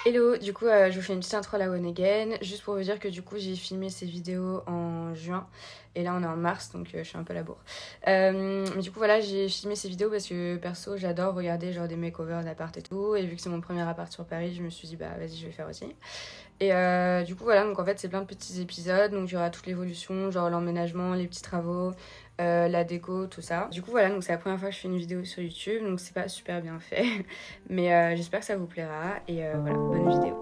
Hello, du coup je vous fais une petite intro à la One Again, juste pour vous dire que du coup j'ai filmé ces vidéos en juin et là on est en mars donc je suis un peu à la bourre. Mais du coup voilà, j'ai filmé ces vidéos parce que perso j'adore regarder genre des makeovers d'appart et tout, et vu que c'est mon premier appart sur Paris je me suis dit bah vas-y je vais faire aussi. Et du coup voilà, donc en fait c'est plein de petits épisodes, donc il y aura toute l'évolution, genre l'emménagement, les petits travaux, la déco, tout ça. Du coup voilà, donc c'est la première fois que je fais une vidéo sur YouTube, donc c'est pas super bien fait, mais j'espère que ça vous plaira, et voilà, bonne vidéo.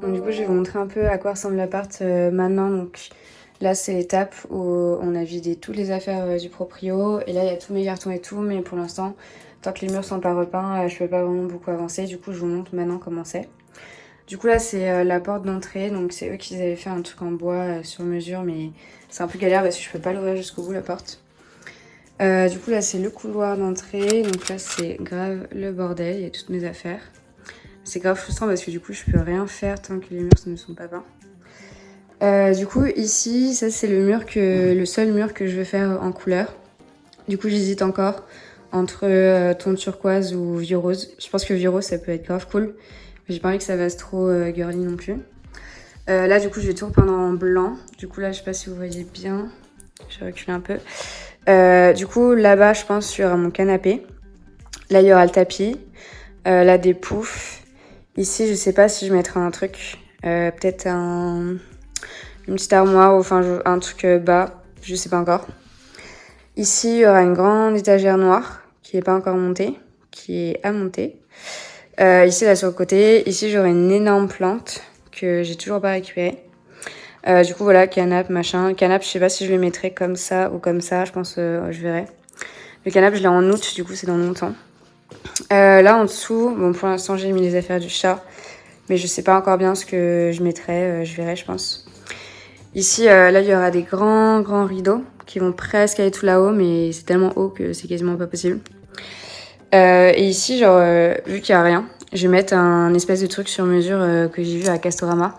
Donc, du coup, je vais vous montrer un peu à quoi ressemble l'appart maintenant. Donc là, c'est l'étape où on a vidé toutes les affaires du proprio. Et là, il y a tous mes cartons et tout. Mais pour l'instant, tant que les murs sont pas repeints, je peux pas vraiment beaucoup avancer. Du coup, je vous montre maintenant comment c'est. Du coup, là, c'est la porte d'entrée. Donc, c'est eux qui avaient fait un truc en bois sur mesure. Mais c'est un peu galère parce que je peux pas l'ouvrir jusqu'au bout, la porte. Du coup, là, c'est le couloir d'entrée. Donc là, c'est grave le bordel. Il y a toutes mes affaires. C'est grave frustrant parce que du coup je peux rien faire tant que les murs ne sont pas peints. Du coup ici, ça c'est le seul mur que je veux faire en couleur. Du coup j'hésite encore entre ton turquoise ou vieux rose. Je pense que vieux rose ça peut être grave cool, mais j'ai pas envie que ça fasse trop girly non plus. Là du coup je vais tout repeindre en blanc. Du coup là je sais pas si vous voyez bien, je vais reculer un peu. Du coup là-bas je pense il y aura mon canapé. Là il y aura le tapis. Là des poufs. Ici, je sais pas si je mettrai un truc, peut-être une petite armoire ou enfin un truc bas, je sais pas encore. Ici, il y aura une grande étagère noire qui est pas encore montée, qui est à monter. Ici, là sur le côté, ici j'aurai une énorme plante que j'ai toujours pas récupérée. Du coup, voilà, canapé, machin. Canapé, je sais pas si je le mettrai comme ça ou comme ça, je pense je verrai. Le canapé, je l'ai en août, du coup, c'est dans longtemps. Là en dessous, bon pour l'instant j'ai mis les affaires du chat, mais je sais pas encore bien ce que je mettrai, je verrai je pense. Ici là il y aura des grands rideaux qui vont presque aller tout là-haut, mais c'est tellement haut que c'est quasiment pas possible. Et ici genre vu qu'il y a rien, je vais mettre un espèce de truc sur mesure que j'ai vu à Castorama.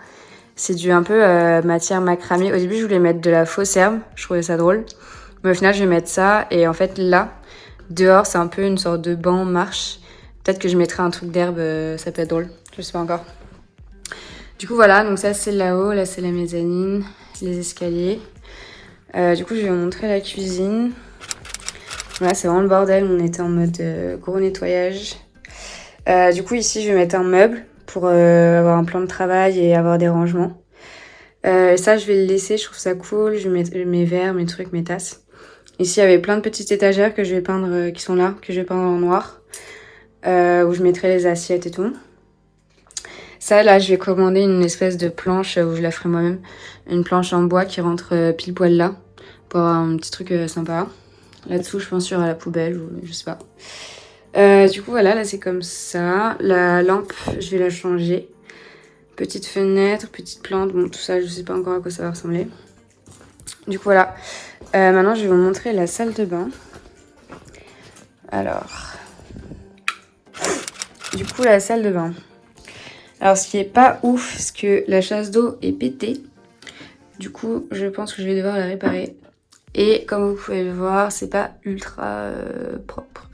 C'est du un peu matière macramé. Au début je voulais mettre de la fausse herbe, je trouvais ça drôle, mais au final je vais mettre ça, et en fait là dehors, c'est un peu une sorte de banc marche. Peut-être que je mettrai un truc d'herbe, ça peut être drôle. Je sais pas encore. Du coup, voilà. Donc ça, c'est là-haut. Là, c'est la mezzanine, les escaliers. Du coup, je vais vous montrer la cuisine. Voilà, c'est vraiment le bordel. On était en mode gros nettoyage. Du coup, ici, je vais mettre un meuble pour avoir un plan de travail et avoir des rangements. Ça, je vais le laisser. Je trouve ça cool. Je vais mettre mes verres, mes trucs, mes tasses. Ici, il y avait plein de petites étagères que je vais peindre, qui sont là, que je vais peindre en noir, où je mettrai les assiettes et tout. Ça, là, je vais commander une espèce de planche où je la ferai moi-même. Une planche en bois qui rentre pile poil là, pour avoir un petit truc sympa. Là-dessous, je pense, il y aura la poubelle, ou je sais pas. Du coup, voilà, là, c'est comme ça. La lampe, je vais la changer. Petite fenêtre, petite plante, bon, tout ça, je sais pas encore à quoi ça va ressembler. Du coup, voilà. Maintenant, je vais vous montrer la salle de bain. Alors, du coup, la salle de bain. Alors, ce qui est pas ouf, c'est que la chasse d'eau est pétée. Du coup, je pense que je vais devoir la réparer. Et comme vous pouvez le voir, c'est pas ultra propre.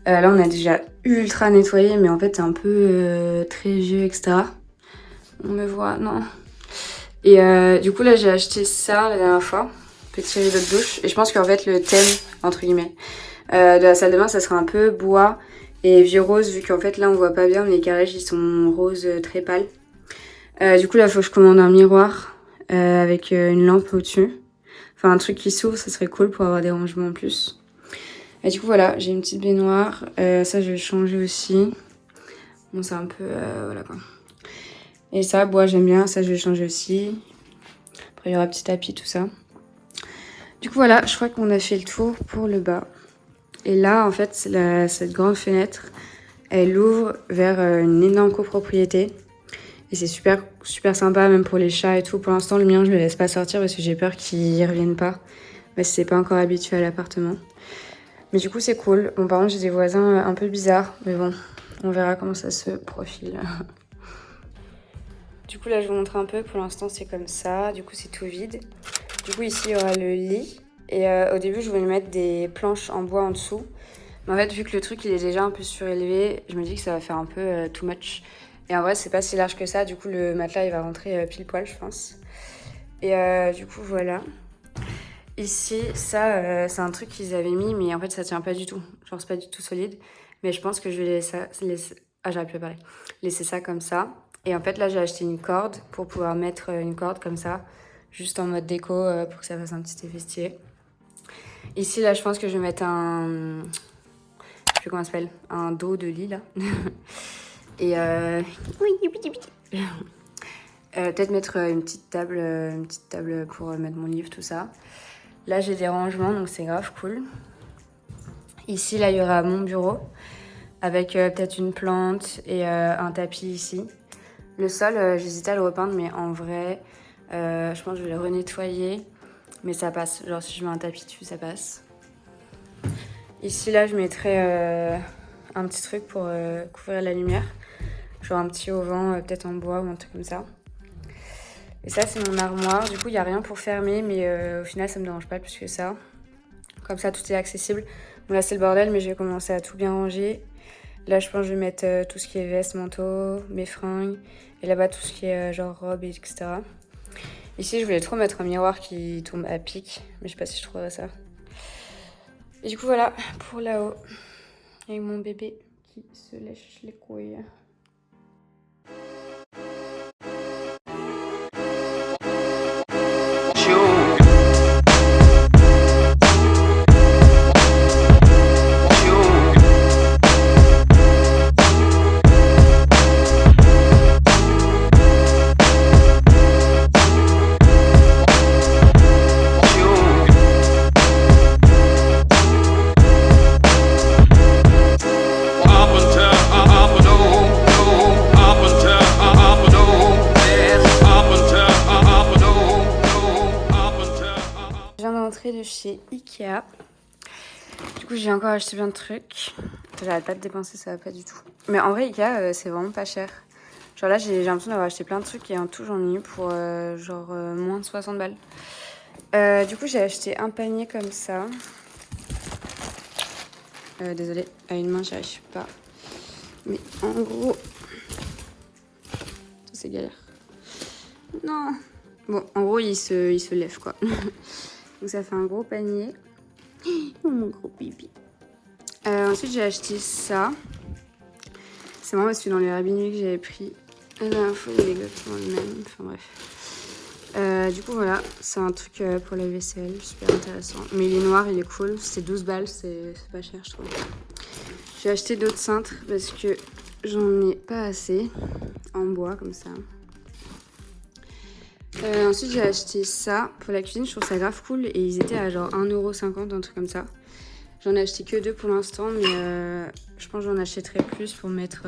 Là, on a déjà ultra nettoyé, mais en fait, c'est un peu très vieux, etc. On me voit, non. Et du coup, là, j'ai acheté ça la dernière fois. Petit rideau de douche. Et je pense qu'en fait, le thème, entre guillemets, de la salle de bain, ça sera un peu bois Et vieux rose, vu qu'en fait là on voit pas bien, les carrelages ils sont roses très pâles. Du coup là faut que je commande un miroir avec une lampe au-dessus. Enfin un truc qui s'ouvre, ça serait cool pour avoir des rangements en plus. Et du coup voilà, j'ai une petite baignoire. Ça je vais changer aussi. Bon c'est un peu... voilà quoi. Et ça, bois j'aime bien, ça je vais changer aussi. Après il y aura petit tapis, tout ça. Du coup voilà, je crois qu'on a fait le tour pour le bas. Et là en fait cette grande fenêtre, elle ouvre vers une énorme copropriété. Et c'est super, super sympa, même pour les chats et tout. Pour l'instant, le mien, je le laisse pas sortir parce que j'ai peur qu'il y revienne pas. Parce que c'est pas encore habitué à l'appartement. Mais du coup, c'est cool. Bon, par contre, j'ai des voisins un peu bizarres. Mais bon, on verra comment ça se profile. Du coup, là, je vous montre un peu. Pour l'instant, c'est comme ça. Du coup, c'est tout vide. Du coup, ici, il y aura le lit. Et au début, je voulais mettre des planches en bois en dessous. Mais en fait, vu que le truc, il est déjà un peu surélevé, je me dis que ça va faire un peu too much. Et en vrai, c'est pas si large que ça. Du coup, le matelas, il va rentrer pile poil, je pense. Et du coup, voilà. Ici, ça, c'est un truc qu'ils avaient mis, mais en fait, ça tient pas du tout. Genre, c'est pas du tout solide. Mais je pense que je vais laisser... Ah, j'arrive plus à parler. Laisser ça comme ça. Et en fait, là, j'ai acheté une corde pour pouvoir mettre une corde comme ça. Juste en mode déco pour que ça fasse un petit effet stylé. Ici, là, je pense que je vais mettre un... Je sais plus comment ça s'appelle. Un dos de lit, là. Et peut-être mettre une petite table pour mettre mon livre, tout ça. Là, j'ai des rangements, donc c'est grave cool. Ici, là, il y aura mon bureau avec peut-être une plante et un tapis ici. Le sol, j'hésitais à le repeindre, mais en vrai, je pense que je vais le renettoyer. Mais ça passe. Genre, si je mets un tapis dessus, ça passe. Ici, là, je mettrai un petit truc pour couvrir la lumière. Genre un petit auvent, peut-être en bois ou un truc comme ça. Et ça, c'est mon armoire. Du coup, il n'y a rien pour fermer, mais au final, ça me dérange pas plus que ça. Comme ça, tout est accessible. Bon, là, c'est le bordel, mais je vais commencer à tout bien ranger. Là, je pense que je vais mettre tout ce qui est veste, manteau, mes fringues. Et là-bas, tout ce qui est genre robe, etc. Ici, je voulais trop mettre un miroir qui tombe à pic, mais je sais pas si je trouverai ça. Et du coup, voilà, pour là-haut. Avec mon bébé qui se lèche les couilles. De chez Ikea. Du coup, j'ai encore acheté plein de trucs. J'arrête pas de dépenser, ça va pas du tout. Mais en vrai, Ikea, c'est vraiment pas cher. Genre là, j'ai l'impression d'avoir acheté plein de trucs et en tout, j'en ai eu pour moins de 60 balles. Du coup, j'ai acheté un panier comme ça. Désolée, à une main, j'y arrive pas. Mais en gros... Ça, c'est galère. Non. Bon, en gros, il se lève, quoi. Donc ça fait un gros panier. Oh, mon gros bébé. Ensuite j'ai acheté ça. C'est marrant parce que dans les Airbnb que j'avais pris la dernière fois, il est exactement le même. Enfin bref. Du coup voilà, c'est un truc pour la vaisselle, super intéressant. Mais il est noir, il est cool. C'est 12 balles, c'est pas cher je trouve. J'ai acheté d'autres cintres parce que j'en ai pas assez. En bois comme ça. Ensuite j'ai acheté ça pour la cuisine, je trouve ça grave cool et ils étaient à genre 1,50€, un truc comme ça. J'en ai acheté que 2 pour l'instant mais je pense que j'en achèterai plus pour mettre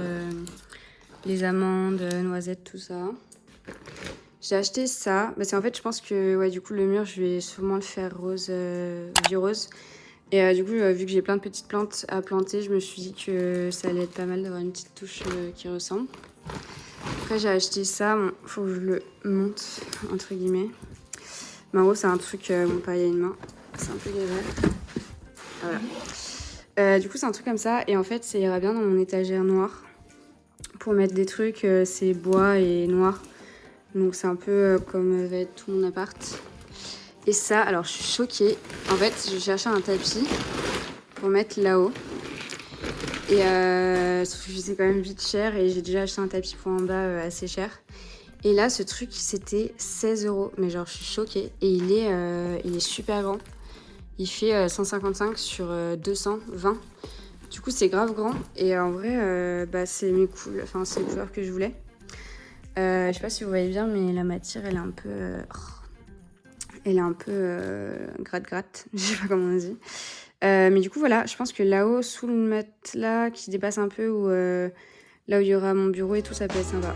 les amandes, noisettes, tout ça. J'ai acheté ça, parce qu'en fait je pense que ouais, du coup le mur je vais sûrement le faire rose, vieux rose. Et du coup vu que j'ai plein de petites plantes à planter, je me suis dit que ça allait être pas mal d'avoir une petite touche qui ressemble. Après j'ai acheté ça, bon, faut que je le monte entre guillemets. Mais en gros c'est un truc, bon pareil à une main, c'est un peu galère. Voilà. Du coup c'est un truc comme ça et en fait ça ira bien dans mon étagère noire. Pour mettre des trucs, c'est bois et noir. Donc c'est un peu comme va être tout mon appart. Et ça, alors je suis choquée. En fait je cherchais un tapis pour mettre là-haut. Et sauf que c'est quand même vite cher et j'ai déjà acheté un tapis pour en bas assez cher. Et là, ce truc, c'était 16 €. Mais genre, je suis choquée. Et il est super grand. Il fait 155 sur 220. Du coup, c'est grave grand. Et en vrai, bah, c'est mes cool. Enfin, c'est les couleurs que je voulais. Je sais pas si vous voyez bien, mais la matière, elle est un peu... elle est un peu gratte-gratte. Je sais pas comment on dit. Mais du coup, voilà. Je pense que là-haut, sous le matelas qui dépasse un peu, ou là où il y aura mon bureau et tout, ça peut être sympa.